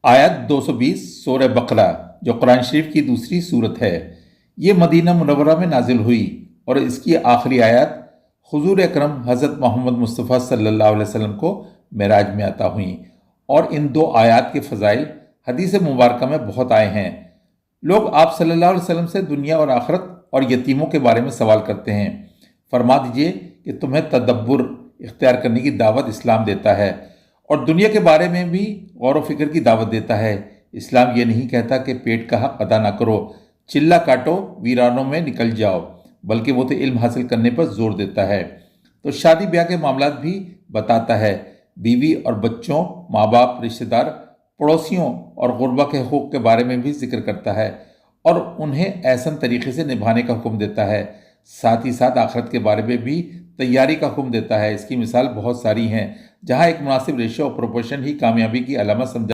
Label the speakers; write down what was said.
Speaker 1: आयत 220 सूरह बकरा, जो कुरान शरीफ की दूसरी सूरत है, ये मदीना मुनव्वरा में नाजिल हुई और इसकी आखिरी आयत हुजूर अकरम हज़रत मोहम्मद मुस्तफ़ा सल्लल्लाहु अलैहि वसल्लम को मेराज में अता हुई। और इन दो आयत के फ़ज़ाइल हदीस मुबारक में बहुत आए हैं। लोग आप सल्लल्लाहु अलैहि वसल्लम से दुनिया और आखिरत और यतीमों के बारे में सवाल करते हैं। फरमा दीजिए कि तुम्हें तदब्बुर इख्तियार करने की दावत इस्लाम देता है और दुनिया के बारे में भी गौर व फिक्र की दावत देता है। इस्लाम ये नहीं कहता कि पेट का हक अदा ना करो, चिल्ला काटो, वीरानों में निकल जाओ, बल्कि वो तो इल्म हासिल करने पर जोर देता है। तो शादी ब्याह के मामलात भी बताता है, बीवी और बच्चों, माँ बाप, रिश्तेदार, पड़ोसियों और गुरबा के हकूक़ के बारे में भी जिक्र करता है और उन्हें ऐसन तरीके से निभाने का हुक्म देता है। साथ ही साथ आखिरत के बारे में भी तैयारी का हुक्म देता है। इसकी मिसाल बहुत सारी हैं, जहाँ एक मुनासिब रेशो और प्रोपोर्शन ही कामयाबी की अलामत समझा